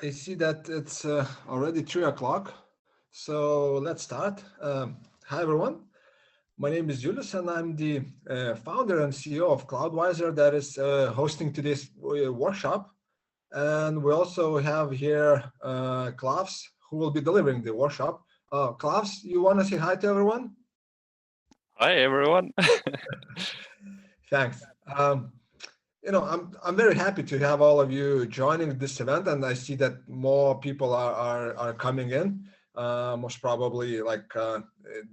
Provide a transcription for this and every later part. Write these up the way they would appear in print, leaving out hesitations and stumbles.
I see that it's already 3 o'clock, so let's start. Hi, everyone. My name is Julius, and I'm the founder and CEO of Cloudwiser that is hosting today's workshop. And we also have here Klāvs, who will be delivering the workshop. Klāvs, you want to say hi to everyone? Hi, everyone. Thanks. I'm very happy to have all of you joining this event, and I see that more people are coming in. Most probably,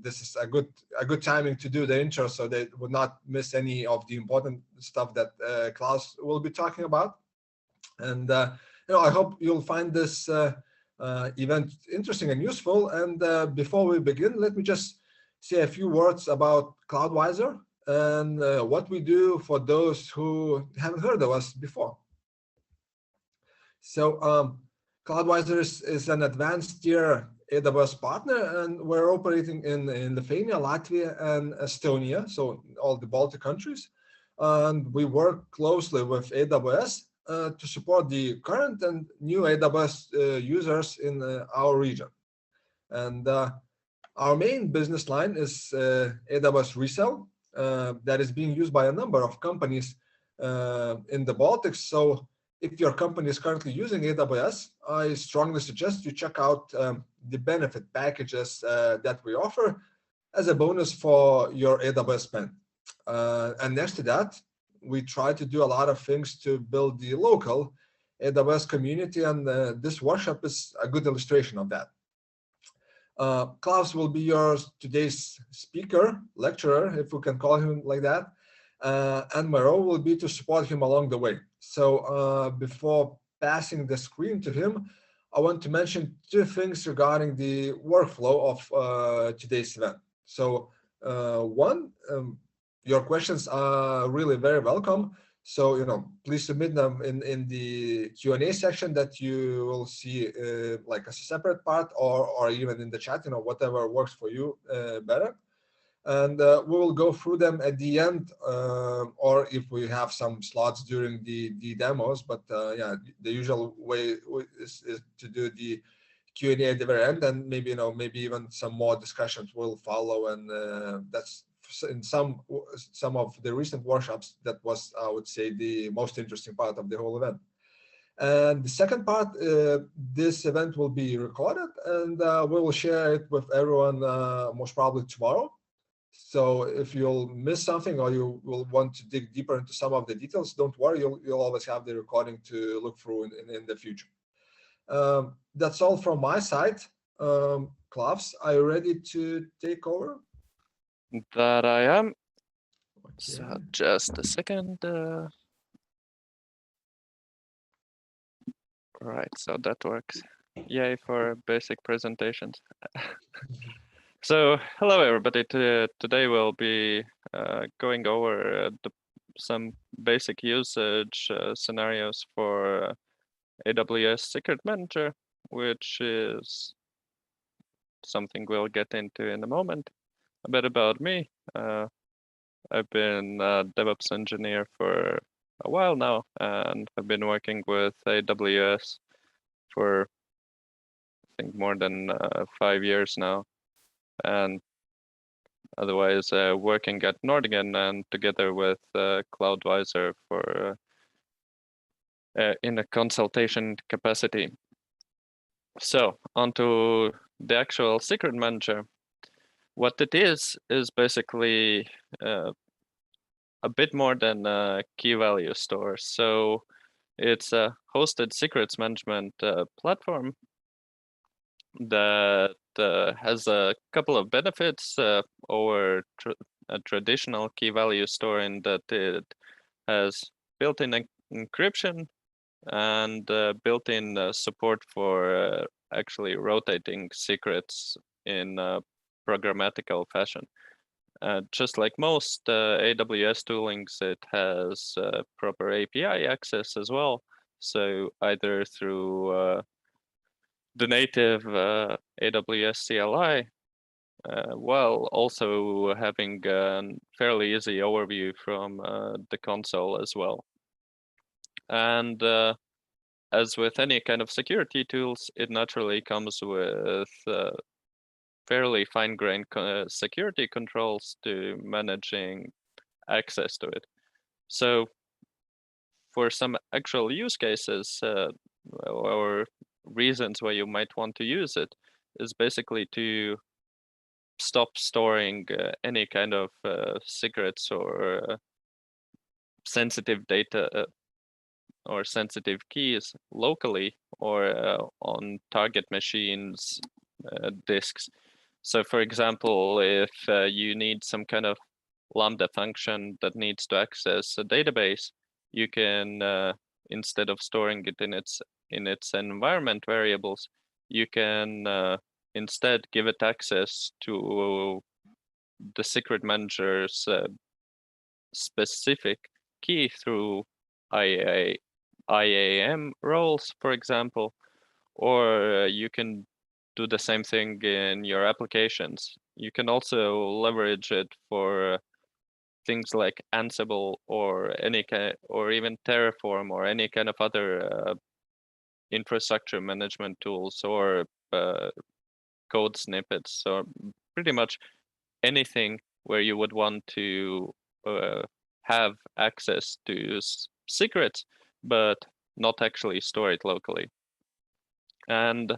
this is a good timing to do the intro, so they would not miss any of the important stuff that Klāvs will be talking about. And I hope you'll find this event interesting and useful. And before we begin, let me just say a few words about Cloudwiser and what we do for those who haven't heard of us before. So Cloudwiser is an advanced tier AWS partner, and we're operating in Lithuania, Latvia, and Estonia, so all the Baltic countries. And we work closely with AWS to support the current and new AWS users in our region. And our main business line is AWS resell, that is being used by a number of companies in the Baltics. So if your company is currently using AWS, I strongly suggest you check out the benefit packages that we offer as a bonus for your AWS spend. And next to that, we try to do a lot of things to build the local AWS community, and this workshop is a good illustration of that. Klāvs will be your today's speaker, lecturer, if we can call him like that, and my role will be to support him along the way. So before passing the screen to him, I want to mention two things regarding the workflow of today's event. So one, your questions are really very welcome. So, please submit them in the Q&A section that you will see like as a separate part, or even in the chat, whatever works for you better. And we will go through them at the end, or if we have some slots during the demos. But yeah, the usual way is to do the Q&A at the very end, and maybe even some more discussions will follow. And that's in some of the recent workshops, that was, I would say, the most interesting part of the whole event. And the second part, this event will be recorded, and we will share it with everyone most probably tomorrow. So if you'll miss something, or you will want to dig deeper into some of the details, don't worry, you'll always have the recording to look through in the future. That's all from my side. Klāvs, are you ready to take over? That I am. Okay. So just a second. Right, so that works. Yay for basic presentations. So hello everybody. Today we'll be going over some basic usage scenarios for AWS Secret Manager, which is something we'll get into in a moment. A bit about me. I've been a DevOps engineer for a while now, and I've been working with AWS for, I think, more than 5 years now. And otherwise working at Nordigen, and together with Cloudwiser for in a consultation capacity. So onto the actual Secret Manager. What it is basically a bit more than a key value store. So it's a hosted secrets management platform that has a couple of benefits over a traditional key value store, in that it has built-in encryption and built-in support for actually rotating secrets in a programmatical fashion. Just like most AWS toolings, it has proper API access as well. So either through the native AWS CLI, while also having a fairly easy overview from the console as well. And as with any kind of security tools, it naturally comes with fairly fine-grained security controls to managing access to it. So for some actual use cases or reasons why you might want to use it is basically to stop storing any kind of secrets or sensitive data or sensitive keys locally or on target machines disks. So for example, if you need some kind of Lambda function that needs to access a database, you can instead of storing it in its environment variables, you can instead give it access to the secret manager's specific key through IAM roles, for example, or you can do the same thing in your applications. You can also leverage it for things like Ansible or any kind, or even Terraform or any kind of other infrastructure management tools or code snippets, or pretty much anything where you would want to have access to secrets, but not actually store it locally. And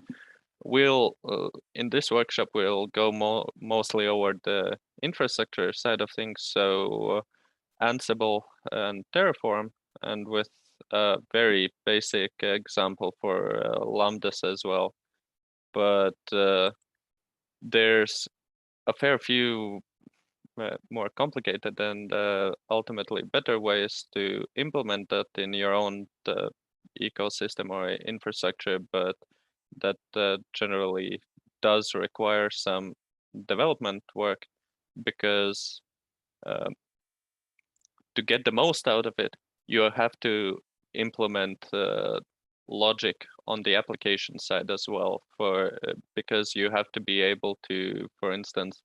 we'll in this workshop we'll go mostly over the infrastructure side of things, so Ansible and Terraform, and with a very basic example for Lambdas as well. But there's a fair few more complicated and ultimately better ways to implement that in your own ecosystem or infrastructure, but that generally does require some development work, because to get the most out of it, you have to implement logic on the application side as well, for because you have to be able to, for instance,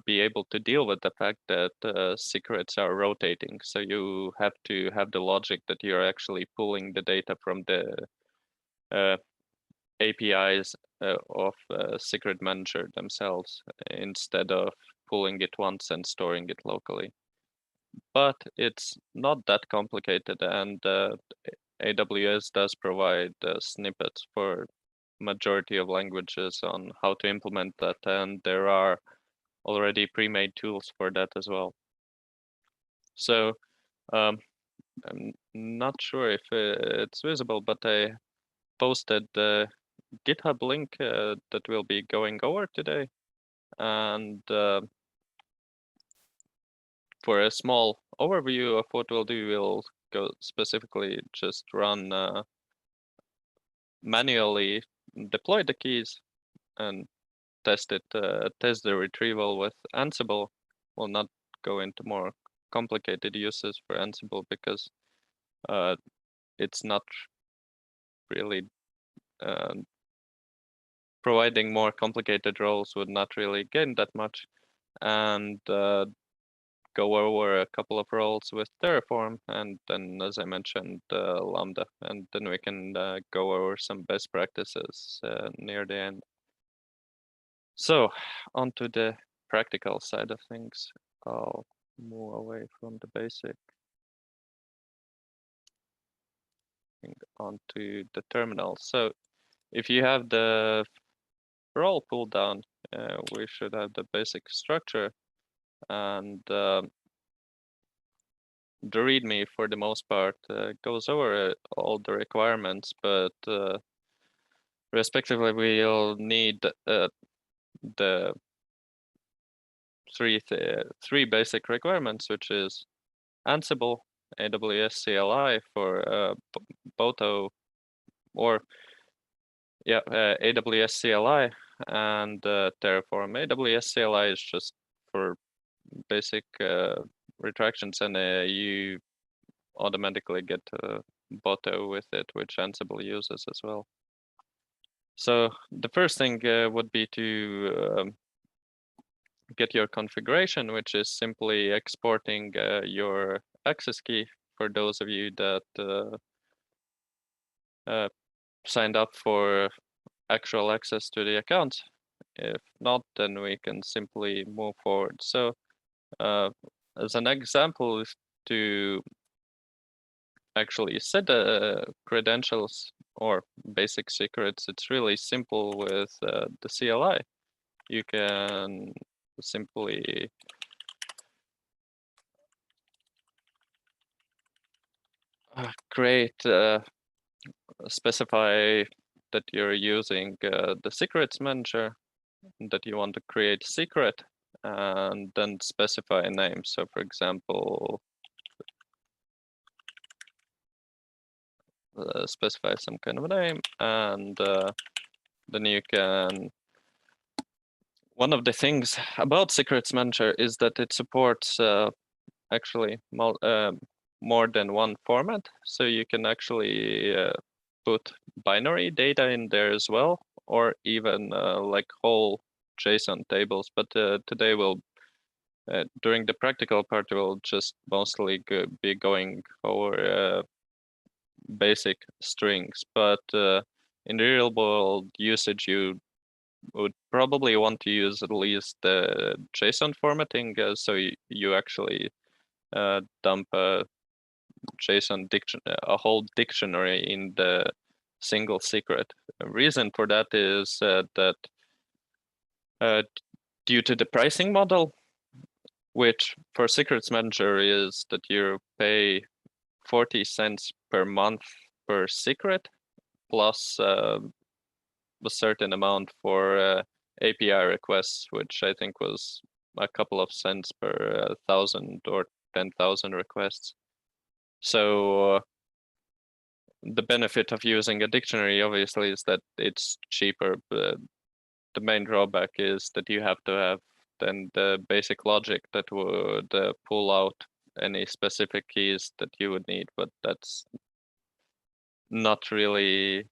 be able to deal with the fact that secrets are rotating. So you have to have the logic that you're actually pulling the data from the APIs of Secret Manager themselves, instead of pulling it once and storing it locally. But it's not that complicated, and AWS does provide snippets for majority of languages on how to implement that, and there are already pre-made tools for that as well. So I'm not sure if it's visible, but I posted the GitHub link that we'll be going over today. And for a small overview of what we'll do, we'll go specifically just run manually deploy the keys and test it, test the retrieval with Ansible. We'll not go into more complicated uses for Ansible because it's not really providing more complicated roles would not really gain that much, and go over a couple of roles with Terraform, and then, as I mentioned, Lambda, and then we can go over some best practices near the end. So onto the practical side of things. I'll move away from the basic onto the terminal. So if you have the role pulled down, we should have the basic structure, and the README for the most part goes over all the requirements, but respectively we'll need the three basic requirements, which is Ansible, AWS CLI for Boto, or AWS CLI, and Terraform. AWS CLI is just for basic retractions, and you automatically get Boto with it, which Ansible uses as well. So the first thing would be to get your configuration, which is simply exporting your access key. For those of you that signed up for actual access to the account. If not, then we can simply move forward. So as an example, is to actually set the credentials or basic secrets, it's really simple with the CLI. You can simply specify that you're using the secrets manager, that you want to create secret, and then specify a name. So for example, specify some kind of a name, and then you can. One of the things about Secrets Manager is that it supports actually more than one format. So you can actually put binary data in there as well, or even like whole JSON tables. But today we'll, during the practical part, we'll just mostly be going over basic strings. But in the real world usage, you would probably want to use at least the JSON formatting, so you actually dump a JSON a whole dictionary in the single secret. The reason for that is that due to the pricing model, which for Secrets Manager is that you pay 40 cents per month per secret, plus a certain amount for API requests, which I think was a couple of cents per 1,000 or 10,000 requests. So the benefit of using a dictionary obviously is that it's cheaper. But the main drawback is that you have to have then the basic logic that would pull out any specific keys that you would need, but that's not really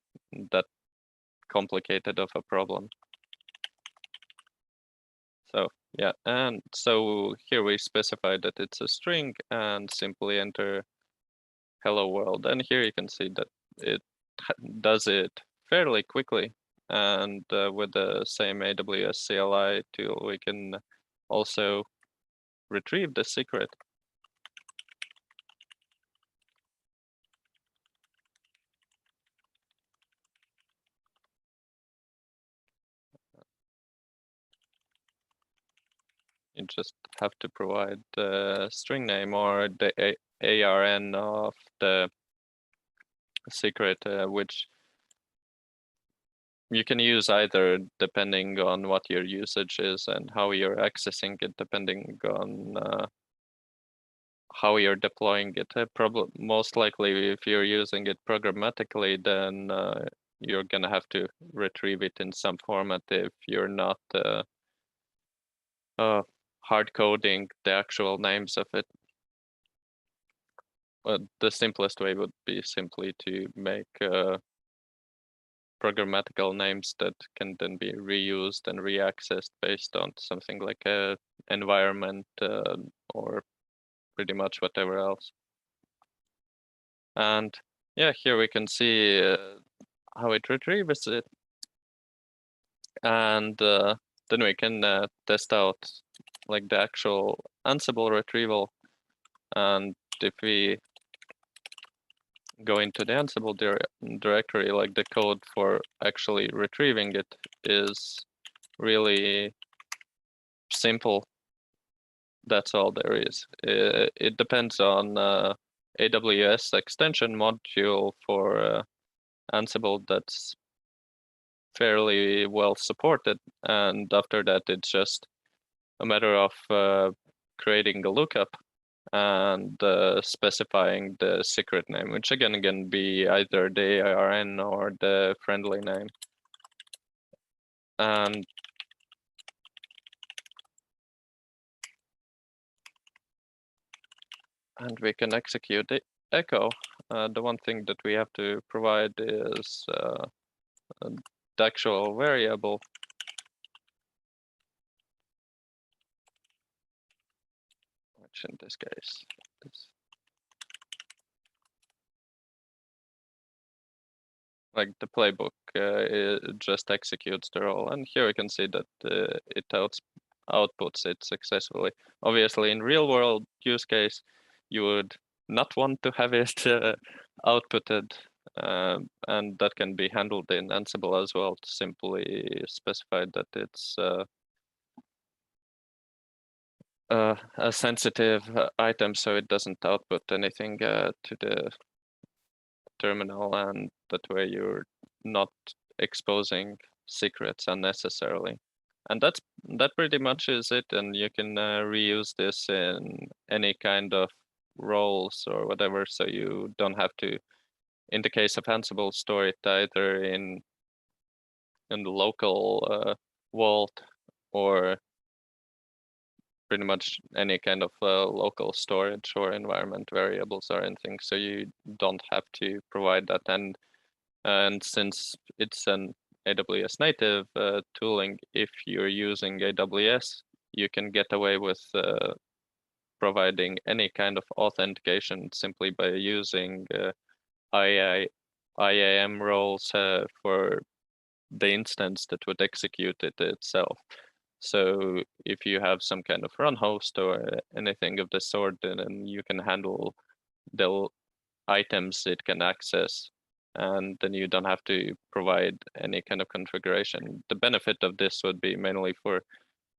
that complicated of a problem. So yeah, and so here we specify that it's a string and simply enter hello world. And here you can see that it does it fairly quickly. And with the same AWS CLI tool, we can also retrieve the secret. You just have to provide the string name or the ARN of the secret, which you can use either depending on what your usage is and how you're accessing it, depending on how you're deploying it. Most likely, if you're using it programmatically, then you're gonna have to retrieve it in some format if you're not hard coding the actual names of it. But the simplest way would be simply to make programmatical names that can then be reused and reaccessed based on something like a environment or pretty much whatever else. And yeah, here we can see how it retrieves it. And then we can test out like the actual Ansible retrieval. And if we go into the Ansible directory, like the code for actually retrieving it is really simple. That's all there is. It depends on AWS extension module for Ansible that's fairly well supported. And after that, it's just a matter of creating a lookup and specifying the secret name, which again can be either the ARN or the friendly name. And we can execute the echo. The one thing that we have to provide is the actual variable. Which in this case is like the playbook it just executes the role, and here we can see that it outputs it successfully. Obviously, in real world use case, you would not want to have it outputted, and that can be handled in Ansible as well, to simply specify that it's a sensitive item, so it doesn't output anything to the terminal, and that way you're not exposing secrets unnecessarily. And that pretty much is it, and you can reuse this in any kind of roles or whatever, so you don't have to, in the case of Ansible, store it either in the local vault or pretty much any kind of local storage or environment variables or anything, so you don't have to provide that. And since it's an AWS native tooling, if you're using AWS, you can get away with providing any kind of authentication simply by using IAM roles for the instance that would execute it itself. So if you have some kind of run host or anything of the sort, then you can handle the items it can access, and then you don't have to provide any kind of configuration. The benefit of this would be mainly for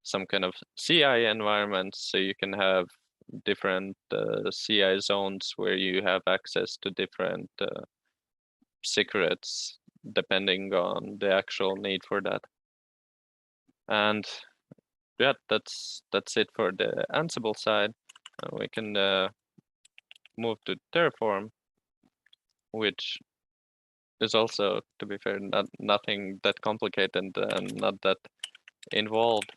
some kind of CI environments, so you can have different CI zones where you have access to different secrets depending on the actual need for that. And yeah, that's it for the Ansible side. We can move to Terraform, which is also, to be fair, nothing that complicated and not that involved.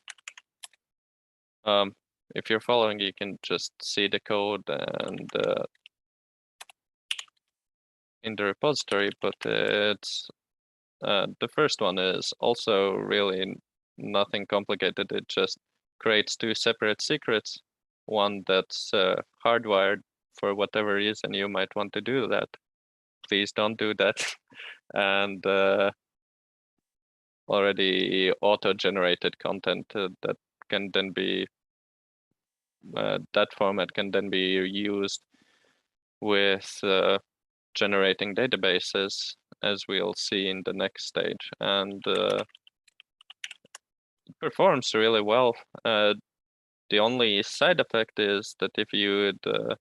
If you're following, you can just see the code and in the repository, but it's the first one is also really nothing complicated. It just creates two separate secrets, one that's hardwired for whatever reason you might want to do that. Please don't do that. And already auto-generated content that can then be that format can then be used with generating databases, as we'll see in the next stage, and it performs really well. The only side effect is that if you would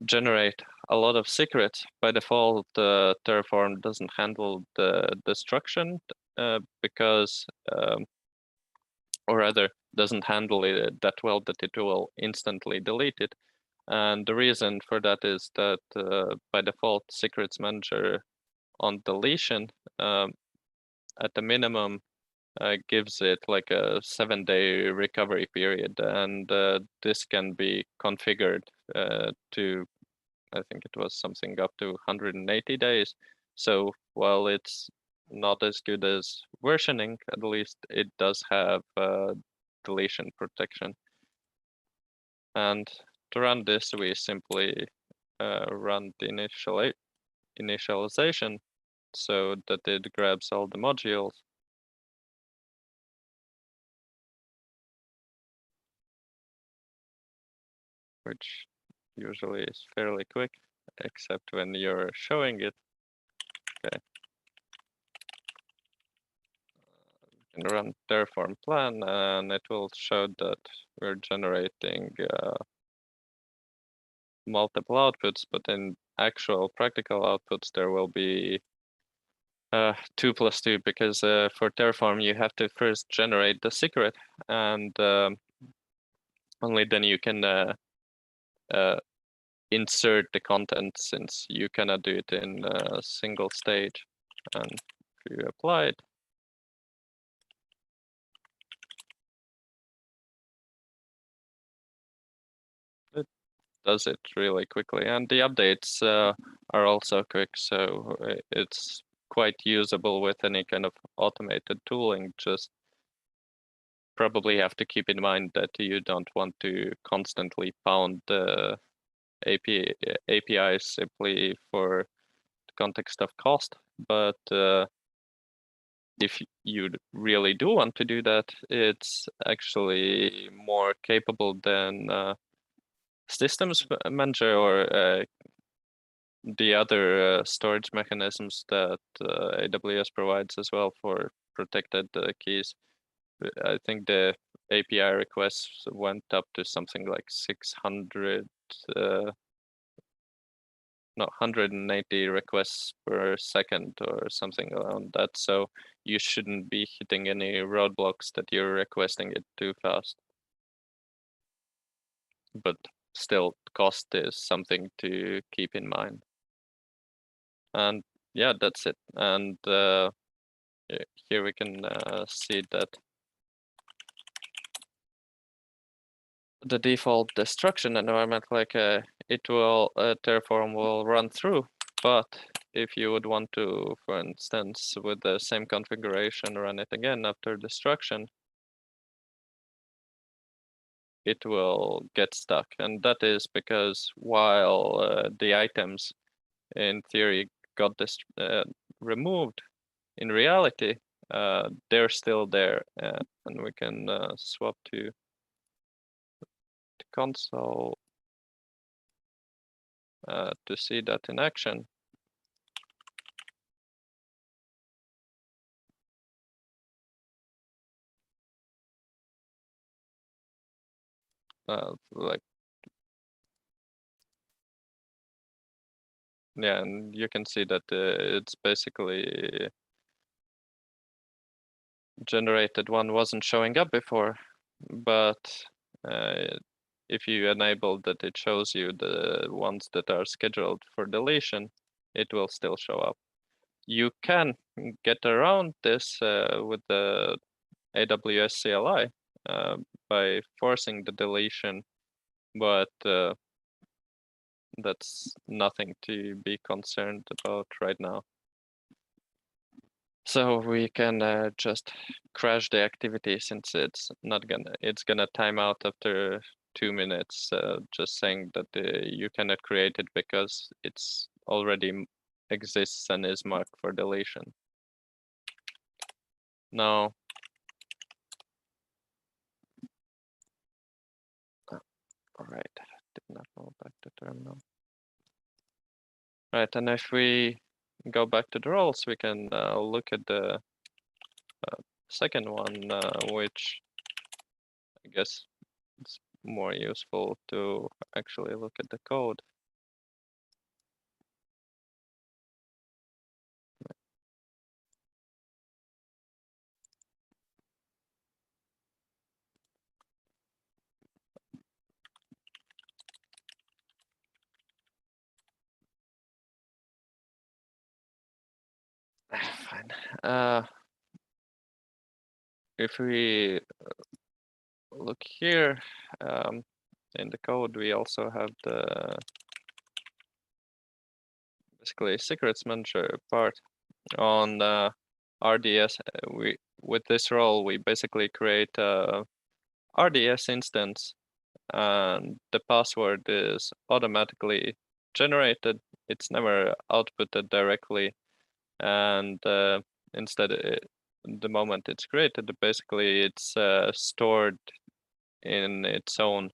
generate a lot of secrets, by default, Terraform doesn't handle the destruction because, or rather, doesn't handle it that well that it will instantly delete it. And the reason for that is that by default, Secrets Manager on deletion at the minimum gives it like a 7-day recovery period, and this can be configured to, I think it was something up to 180 days. So while it's not as good as versioning, at least it does have deletion protection. And to run this, we simply run the initialization so that it grabs all the modules. Which usually is fairly quick, except when you're showing it. Okay. You can run Terraform plan, and it will show that we're generating multiple outputs, but in actual practical outputs, there will be 2 + 2, because for Terraform, you have to first generate the secret, and only then you can insert the content, since you cannot do it in a single stage. And if you apply it, it does it really quickly, and the updates are also quick, so it's quite usable with any kind of automated tooling. Just probably have to keep in mind that you don't want to constantly pound the APIs simply for context of cost, but if you really do want to do that, it's actually more capable than systems manager or the other storage mechanisms that AWS provides as well for protected keys. I think the API requests went up to something like 600, no, 180 requests per second or something around that. So you shouldn't be hitting any roadblocks that you're requesting it too fast. But still, cost is something to keep in mind. And yeah, that's it. And here we can see that the default destruction environment, like Terraform will run through. But if you would want to, for instance, with the same configuration, run it again after destruction, it will get stuck. And that is because while the items in theory got removed, in reality, they're still there. And we can swap to console to see that in action. Yeah, and you can see that it's basically generated one wasn't showing up before, but if you enable that it shows you the ones that are scheduled for deletion, it will still show up. You can get around this with the AWS CLI by forcing the deletion, but that's nothing to be concerned about right now. So we can just crash the activity since it's gonna time out after 2 minutes, just saying that you cannot create it because it's already exists and is marked for deletion. Now, all right, did not go back to terminal. Right, and if we go back to the roles, we can look at the second one, which I guess it's more useful to actually look at the code. Fine. If we look here in the code, we also have the basically secrets manager part on RDS. With this role, we basically create a RDS instance, and the password is automatically generated. It's never outputted directly, and instead, the moment it's created, basically it's stored in its own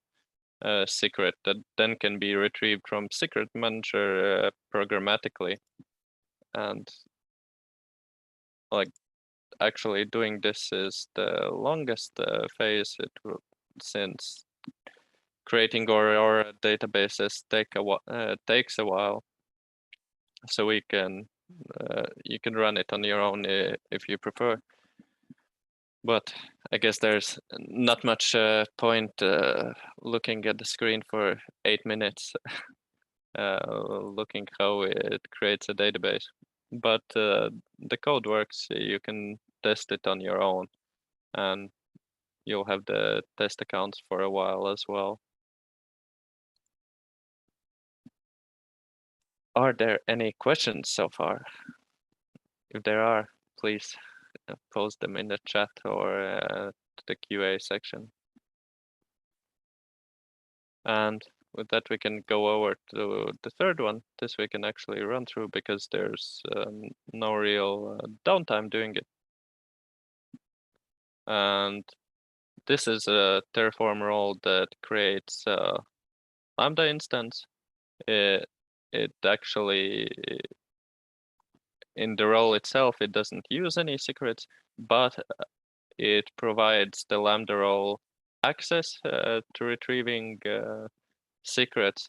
secret that then can be retrieved from secret manager programmatically. And like actually doing this is the longest phase since creating our databases takes a while. So we can you can run it on your own if you prefer. But I guess there's not much point looking at the screen for 8 minutes, looking how it creates a database. But the code works. You can test it on your own, and you'll have the test accounts for a while as well. Are there any questions so far? If there are, please post them in the chat or the QA section. And with that, we can go over to the third one. This we can actually run through because there's no real downtime doing it. And this is a Terraform role that creates a Lambda instance. It actually, in the role itself, it doesn't use any secrets, but it provides the Lambda role access to retrieving secrets,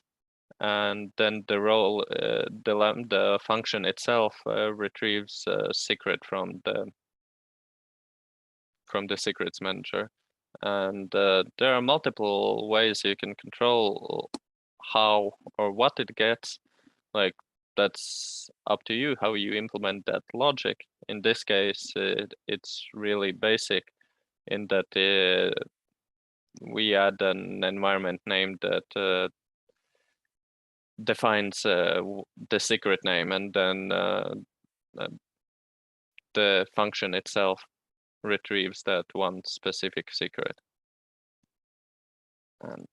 and then the role, the Lambda function itself retrieves a secret from the secrets manager. And there are multiple ways you can control how or what it gets. Like, that's up to you how you implement that logic. In this case, it's really basic in that we add an environment name that defines the secret name, and then the function itself retrieves that one specific secret. And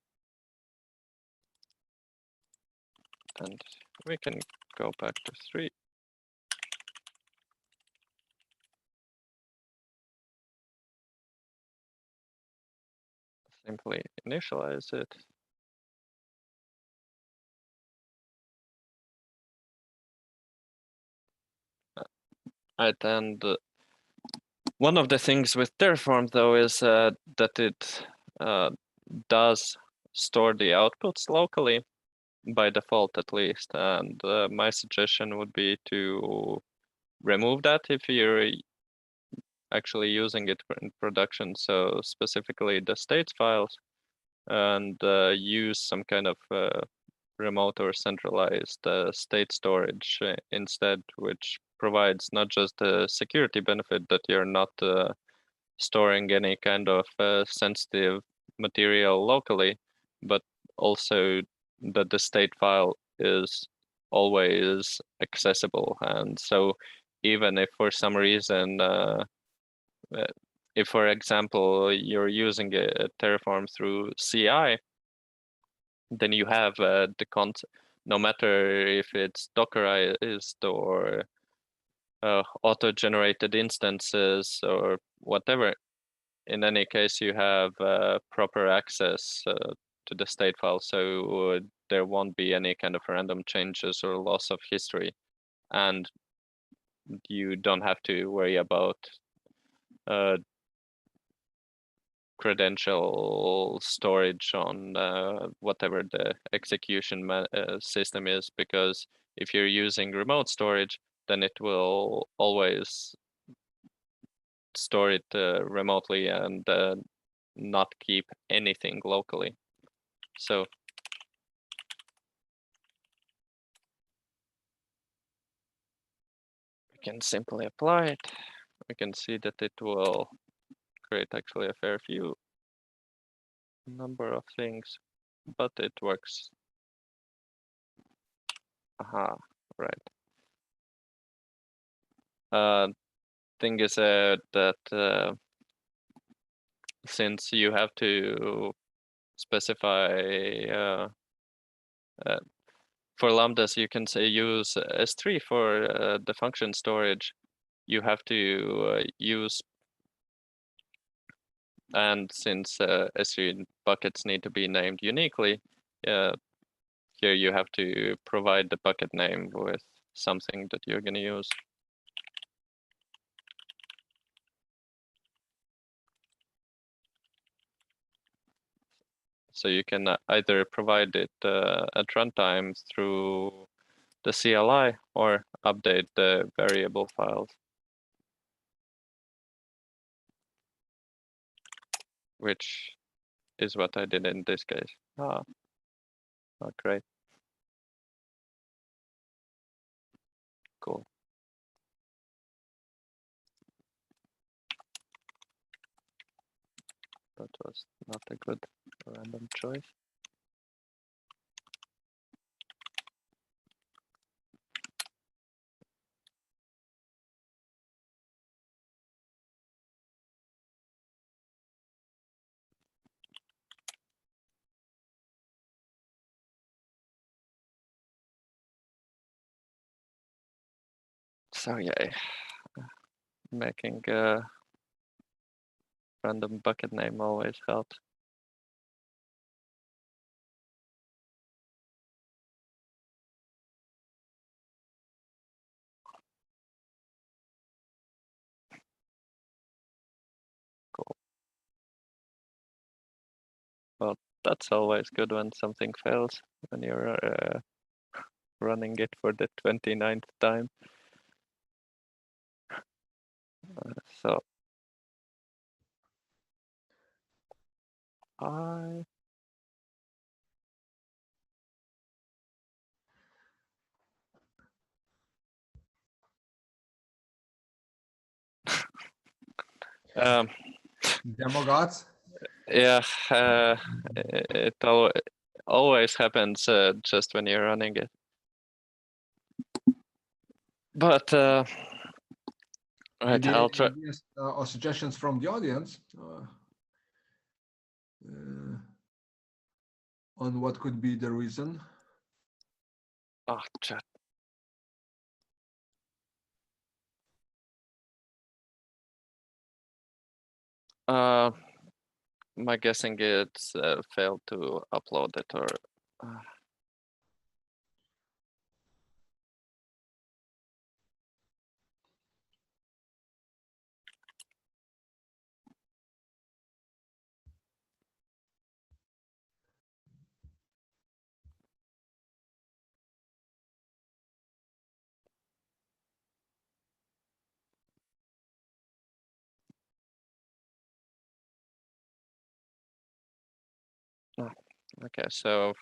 we can go back to 3. Simply initialize it. Right, and one of the things with Terraform, though, is that it does store the outputs locally, by default at least. And my suggestion would be to remove that if you're actually using it in production. So specifically the state files, and use some kind of remote or centralized state storage instead, which provides not just the security benefit that you're not storing any kind of sensitive material locally, but also that the state file is always accessible. And so even if for some reason, if for example, you're using a Terraform through CI, then you have the concept, no matter if it's Dockerized or auto-generated instances or whatever. In any case, you have proper access to the state file, so there won't be any kind of random changes or loss of history, and you don't have to worry about credential storage on whatever the execution system is, because if you're using remote storage, then it will always store it remotely and not keep anything locally. So we can simply apply it. We can see that it will create actually a fair few number of things, but it works. Aha, right. Thing is that since you have to specify for lambdas, you can say use S3 for the function storage. You have to use, and since S3 buckets need to be named uniquely, here you have to provide the bucket name with something that you're going to use. So you can either provide it at runtime through the CLI or update the variable files, which is what I did in this case. Oh, great. Cool. That was not a good random choice. So yeah, making a random bucket name always helps. Cool. Well, that's always good when something fails, when you're running it for the 29th time. So I Demo gods. yeah, it always happens just when you're running it. But right, I'll try. Ideas or suggestions from the audience on what could be the reason. Oh, chat. My guessing it's failed to upload it or. Okay, so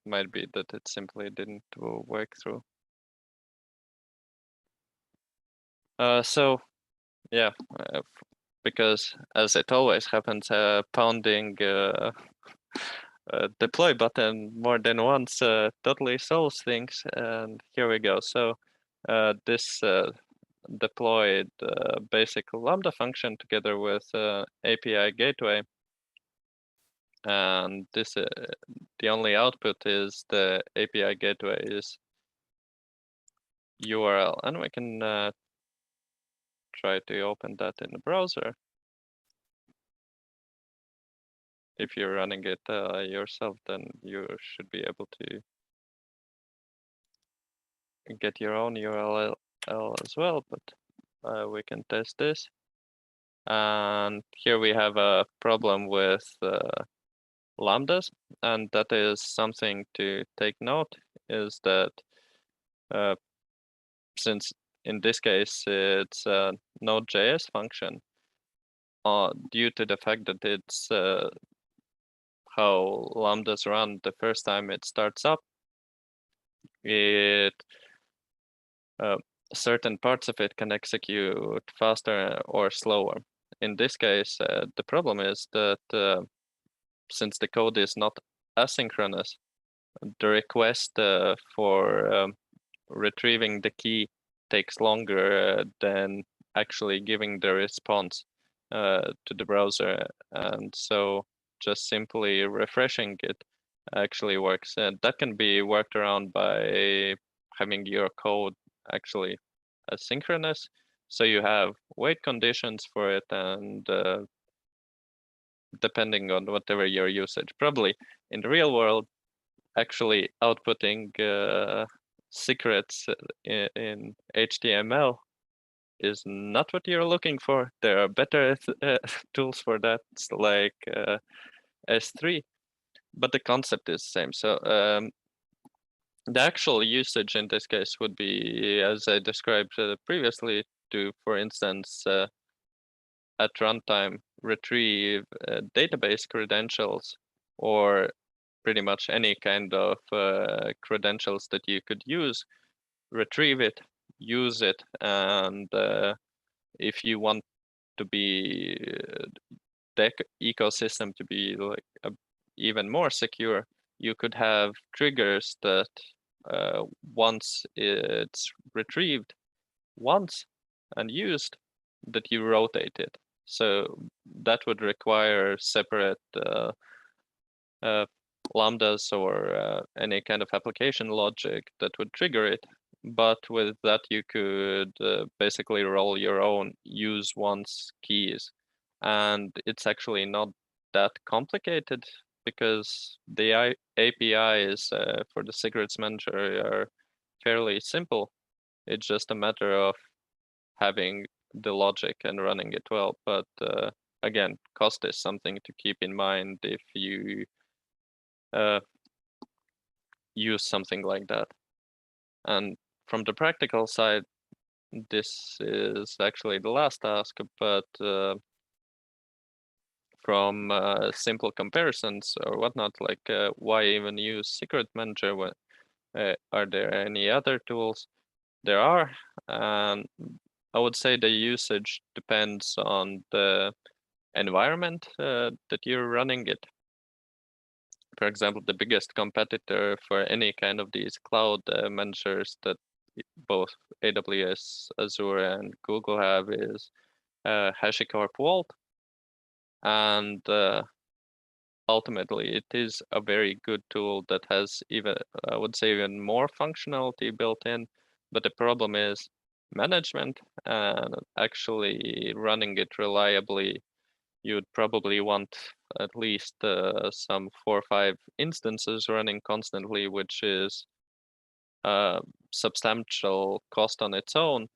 might be that it simply didn't work through. So yeah, because as it always happens, pounding deploy button more than once totally solves things. And here we go. So this deployed basic Lambda function together with API gateway. And this the only output is the API gateway is URL, and we can try to open that in the browser. If you're running it yourself, then you should be able to get your own URL as well, but we can test this. And here we have a problem with lambdas, and that is something to take note, is that since in this case it's a Node.js function, due to the fact that it's how lambdas run the first time it starts up, it certain parts of it can execute faster or slower. In this case, the problem is that since the code is not asynchronous, the request for retrieving the key takes longer than actually giving the response to the browser. And so just simply refreshing it actually works. And that can be worked around by having your code actually asynchronous. So you have wait conditions for it, and depending on whatever your usage, probably in the real world, actually outputting secrets in HTML is not what you're looking for. There are better tools for that, like S3, but the concept is the same. So the actual usage in this case would be, as I described previously, to, for instance, at runtime, retrieve database credentials or pretty much any kind of credentials that you could use, retrieve it, use it, and if you want to be the ecosystem to be like even more secure, you could have triggers that once it's retrieved once and used, that you rotate it. So that would require separate lambdas or any kind of application logic that would trigger it. but with that you could basically roll your own use once keys, and it's actually not that complicated because the APIs for the secrets manager are fairly simple. It's just a matter of having the logic and running it well. But again, cost is something to keep in mind if you use something like that. And from the practical side, this is actually the last task, but from simple comparisons or whatnot, like why even use Secret Manager? Are there any other tools? There are, and I would say the usage depends on the environment that you're running it. For example, the biggest competitor for any kind of these cloud managers that both AWS, Azure, and Google have is HashiCorp Vault. And ultimately, it is a very good tool that has even, I would say, even more functionality built in. But the problem is management and actually running it reliably. You'd probably want at least some 4 or 5 instances running constantly, which is a substantial cost on its own,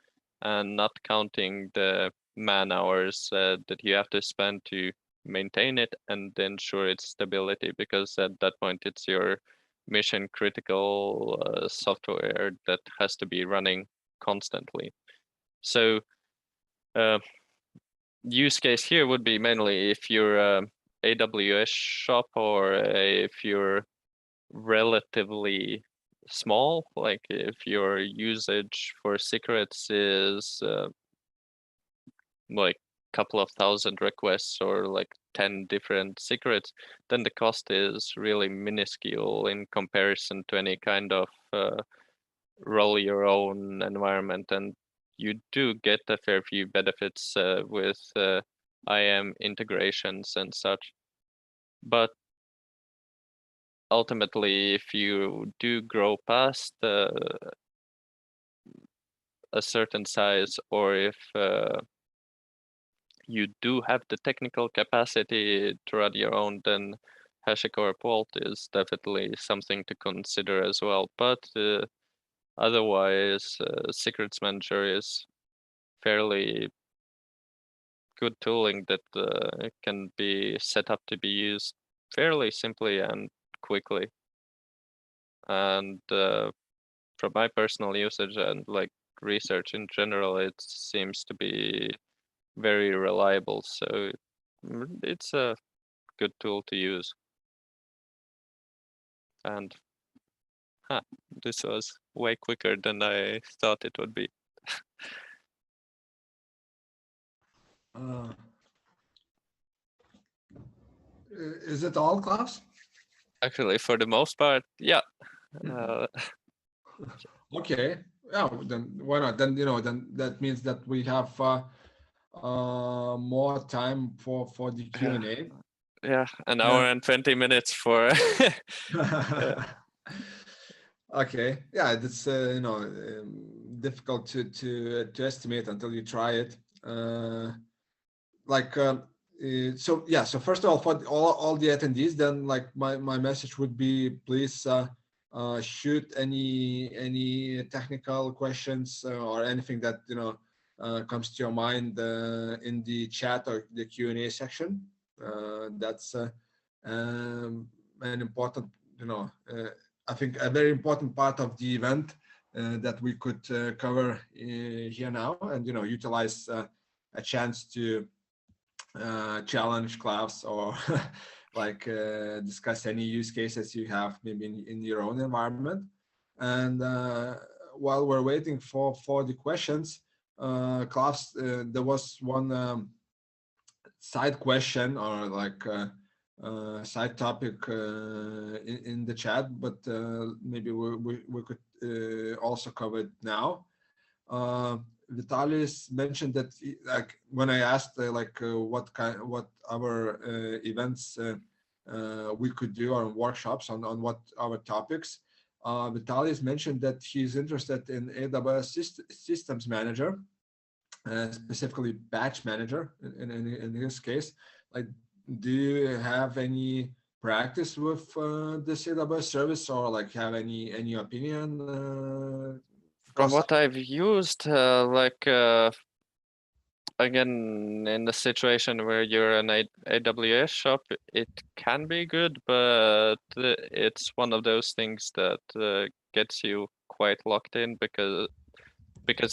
and not counting the man hours that you have to spend to maintain it and ensure its stability, because at that point it's your mission critical software that has to be running constantly. So use case here would be mainly if you're a AWS shop or if you're relatively small, like if your usage for secrets is like a couple of thousand requests or like 10 different secrets, then the cost is really minuscule in comparison to any kind of roll your own environment. And you do get a fair few benefits with IAM integrations and such. But ultimately, if you do grow past a certain size, or if you do have the technical capacity to run your own, then HashiCorp Vault is definitely something to consider as well. But otherwise, Secrets Manager is fairly good tooling that can be set up to be used fairly simply and quickly. And from my personal usage and like research in general, it seems to be very reliable. So it's a good tool to use. And this was way quicker than I thought it would be. Is it all, Klāvs? Actually, for the most part, yeah. Okay, yeah, then why not? Then then that means that we have more time for the Q&A. Yeah, an hour and 20 minutes for. Okay, yeah, that's difficult to estimate until you try it. So yeah, so first of all, for all the attendees, then like my message would be, please shoot any technical questions or anything that comes to your mind in the chat or the Q&A section. That's an important, I think a very important part of the event that we could cover here now, and utilize a chance to challenge Klāvs or like discuss any use cases you have maybe in your own environment. And while we're waiting for the questions, Klāvs, there was one side question or like side topic in the chat, but maybe we could also cover it now. Vitalis mentioned that, like, when I asked what our events we could do, or workshops on what our topics, Vitalij's mentioned that he's interested in AWS Systems Manager, specifically Batch Manager in his case. Like, do you have any practice with this AWS service, or like have any opinion? From what I've used, again, in the situation where you're an AWS shop, it can be good, but it's one of those things that gets you quite locked in because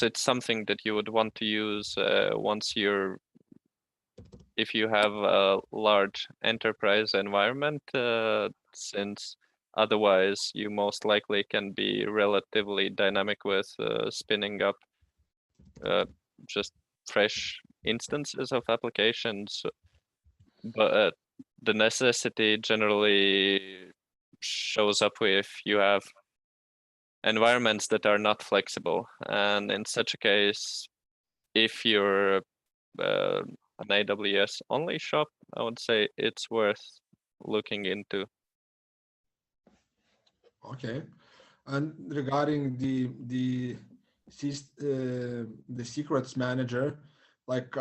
it's something that you would want to use if you have a large enterprise environment, since otherwise you most likely can be relatively dynamic with spinning up just fresh instances of applications, but the necessity generally shows up if you have environments that are not flexible. And in such a case, if you're an AWS only shop, I would say it's worth looking into. Okay, and regarding the secrets manager, like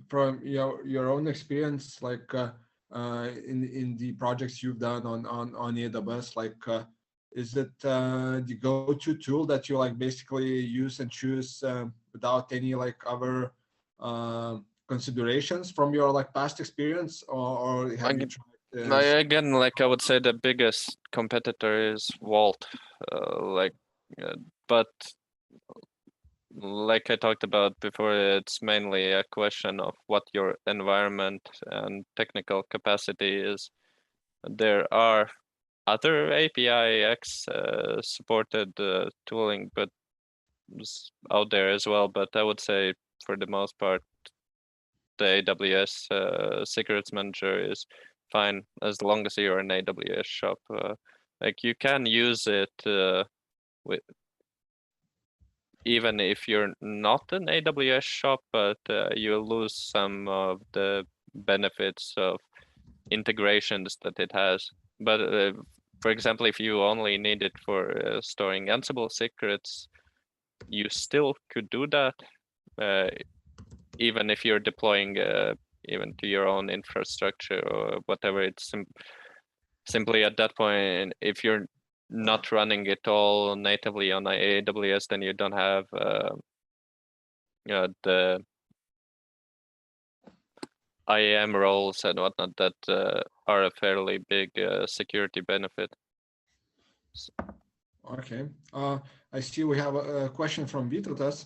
from your own experience, like in the projects you've done on AWS, like is it the go-to tool that you like basically use and choose without any like other considerations from your like past experience, or have you tried? Again, like I would say the biggest competitor is Vault, but like I talked about before, it's mainly a question of what your environment and technical capacity is. There are other API-X supported tooling, but out there as well. But I would say for the most part, the AWS Secrets Manager is fine as long as you're an AWS shop. Like you can use it with even if you're not an AWS shop, but you lose some of the benefits of integrations that it has. But for example, if you only need it for storing Ansible secrets, you still could do that, even if you're deploying even to your own infrastructure or whatever. It's simply at that point, if you're not running it all natively on AWS, then you don't have the IAM roles and whatnot that are a fairly big security benefit. Okay, I see we have a question from Vytautas.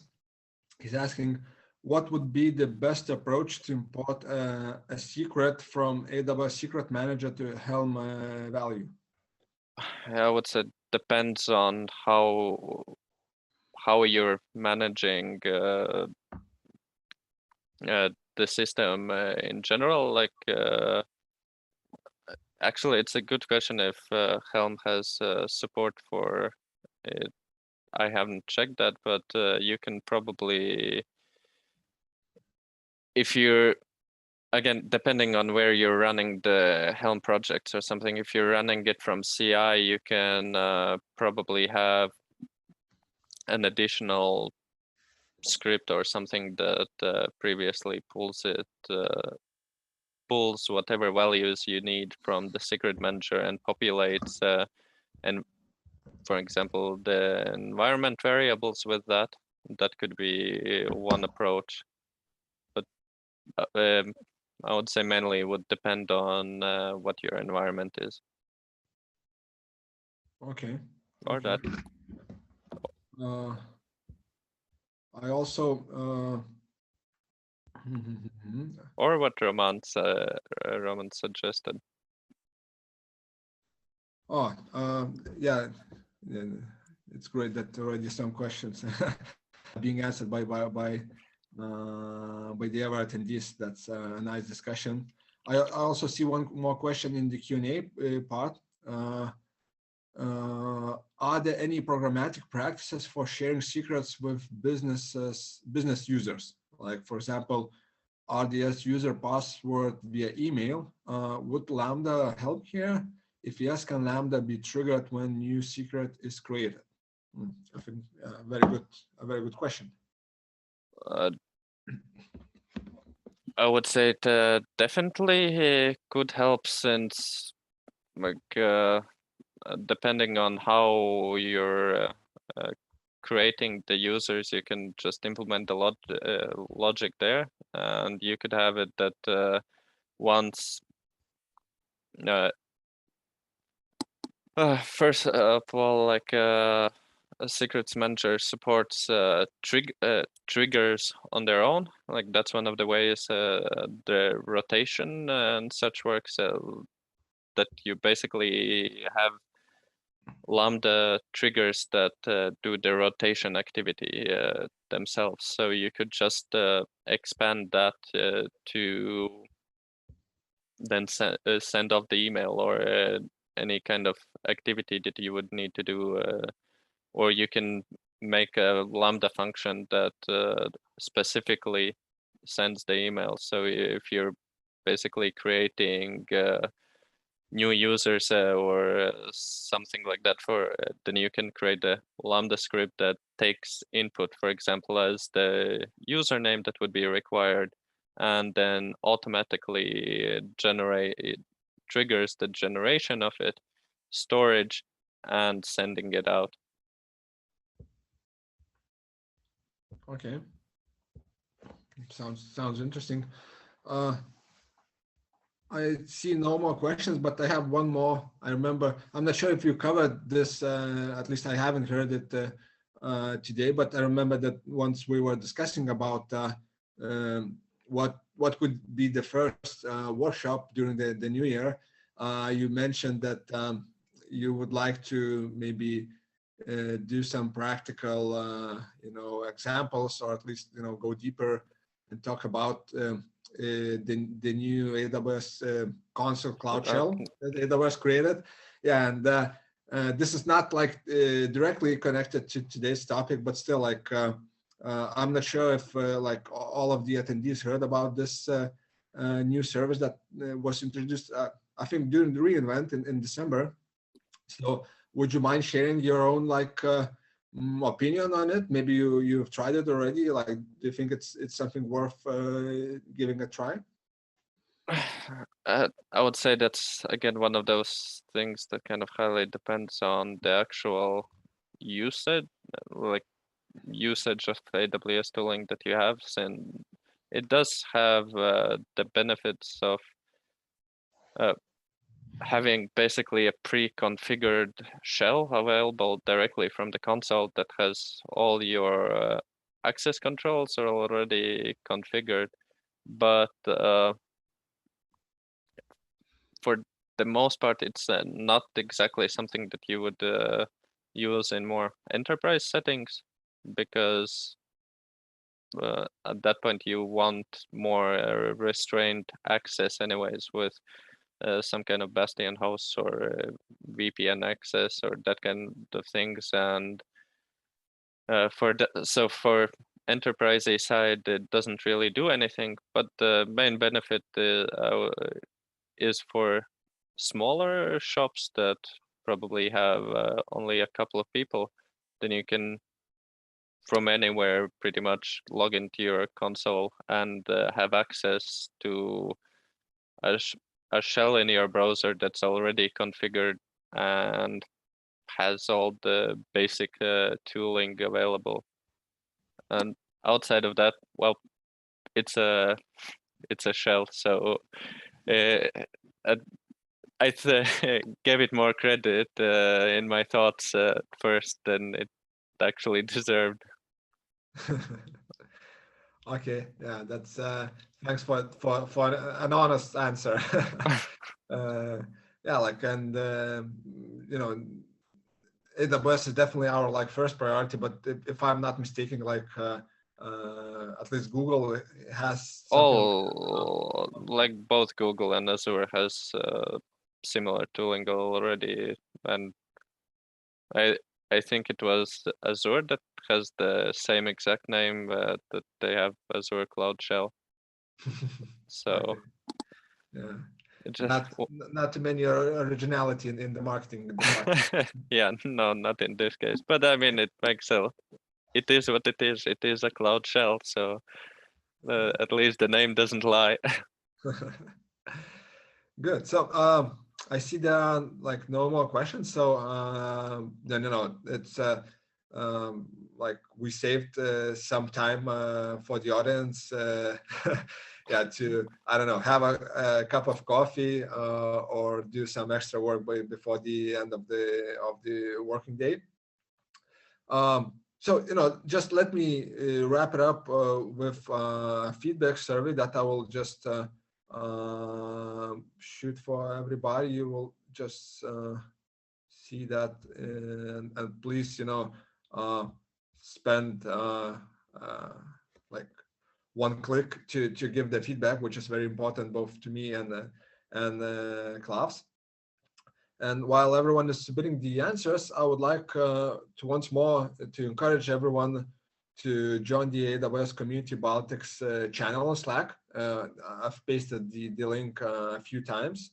He's asking, what would be the best approach to import a secret from AWS Secret Manager to Helm value? I would say depends on how you're managing the system in general. Like actually, it's a good question if Helm has support for it. I haven't checked that, but you can probably, if you're, again, depending on where you're running the Helm projects or something, if you're running it from CI, you can probably have an additional script or something that previously pulls whatever values you need from the secret manager and populates and for example the environment variables with that. That could be one approach, but I would say mainly it would depend on what your environment is. Okay. Or that. I also or what Roman suggested. Oh, yeah, it's great that already some questions being answered by the other attendees. That's a nice discussion. I also see one more question in the Q&A part. Are there any programmatic practices for sharing secrets with business users? Like, for example, RDS user password via email. Would Lambda help here? If yes, can Lambda be triggered when new secret is created? I think a very good question. I would say it definitely could help, since depending on how you're creating the users, you can just implement a lot logic there, and you could have it that once first of all, a secrets manager supports triggers on their own. Like that's one of the ways the rotation and such works, that you basically have Lambda triggers that do the rotation activity themselves. So you could just expand that to then send off the email or any kind of activity that you would need to do, or you can make a Lambda function that specifically sends the email. So if you're basically creating new users or something like that, then you can create a Lambda script that takes input, for example, as the username that would be required, and then automatically triggers the generation of it, storage, and sending it out. Okay, sounds interesting. I see no more questions, but I have one more. I remember, I'm not sure if you covered this, at least I haven't heard it today, but I remember that once we were discussing about what could be the first workshop during the new year, you mentioned that you would like to maybe do some practical, examples, or at least, go deeper and talk about the new AWS console cloud shell that AWS created. Yeah, and this is not like directly connected to today's topic, but still, like I'm not sure if like all of the attendees heard about this new service that was introduced, I think, during the reInvent in December. So would you mind sharing your own opinion on it? Maybe you've tried it already. Like, do you think it's something worth giving a try? I would say that's again one of those things that kind of highly depends on the actual usage, like usage of AWS tooling that you have, and it does have the benefits of having basically a pre-configured shell available directly from the console that has all your access controls are already configured. But for the most part, it's not exactly something that you would use in more enterprise settings, because at that point you want more restrained access anyways, with some kind of Bastion hosts or VPN access or that kind of things. And for enterprise side, it doesn't really do anything. But the main benefit is for smaller shops that probably have only a couple of people. Then you can, from anywhere, pretty much log into your console and have access to a shell in your browser that's already configured and has all the basic tooling available. And outside of that, well, it's a shell. So I gave it more credit in my thoughts first than it actually deserved. Okay, yeah, that's thanks for an honest answer. Yeah, like, and AWS is definitely our first priority, but if I'm not mistaken, at least Google has something. Like both Google and Azure has similar tooling already, and I think it was Azure that has the same exact name that they have, Azure Cloud Shell. So Okay. Yeah. just not too many originality in the marketing department. yeah, no, not in this case. But I mean, it makes it is what it is. It is a cloud shell, so at least the name doesn't lie. Good. So I see there are like no more questions. So then it's like we saved some time for the audience. Yeah, to I don't know, have a cup of coffee or do some extra work before the end of the working day. So just let me wrap it up with a feedback survey that I will just shoot for everybody. You will just see that, and please spend like one click to give the feedback, which is very important both to me and Klāvs. And while everyone is submitting the answers, I would like to once more to encourage everyone to join the AWS Community Baltics channel on Slack. I've pasted the link a few times,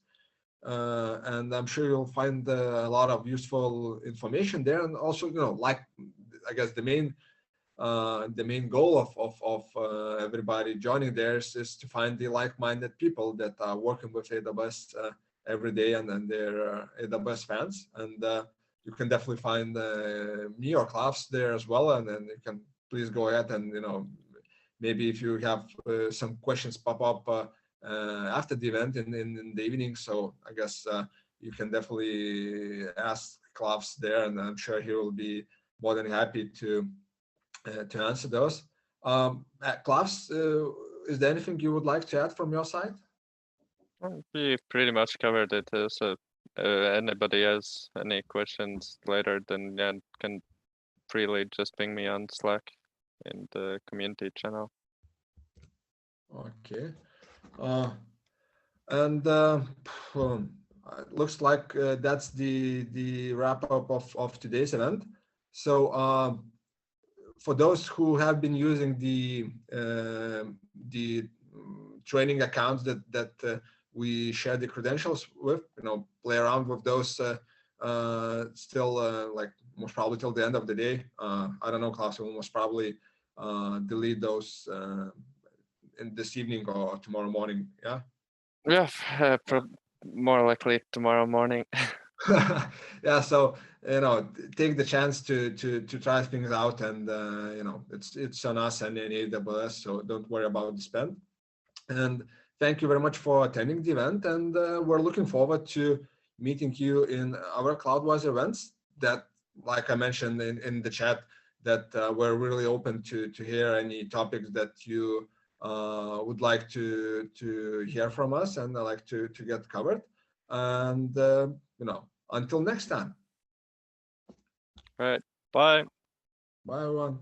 and I'm sure you'll find a lot of useful information there. And also, like I guess the main goal of everybody joining there is to find the like-minded people that are working with AWS every day and they're AWS fans. And you can definitely find me or Klāvs there as well. And then you can please go ahead and maybe if you have some questions pop up after the event in the evening. So I guess you can definitely ask Klāvs there, and I'm sure he will be more than happy to answer those. Klāvs, is there anything you would like to add from your side? We pretty much covered it. So anybody has any questions later, then can freely just ping me on Slack in the community channel. Okay. And it looks like that's the wrap up of today's event. So for those who have been using the training accounts that we share the credentials with, play around with those still like most probably till the end of the day. I don't know, Klāvs, will most probably delete those in this evening or tomorrow morning. Yeah. Yeah, more likely tomorrow morning. Yeah, so take the chance to try things out, and it's on us and in AWS, so don't worry about the spend. And thank you very much for attending the event, and we're looking forward to meeting you in our Cloudwise events that, like I mentioned in the chat, that we're really open to hear any topics that you would like to hear from us and like to get covered. And until next time. All right. Bye. Bye, everyone.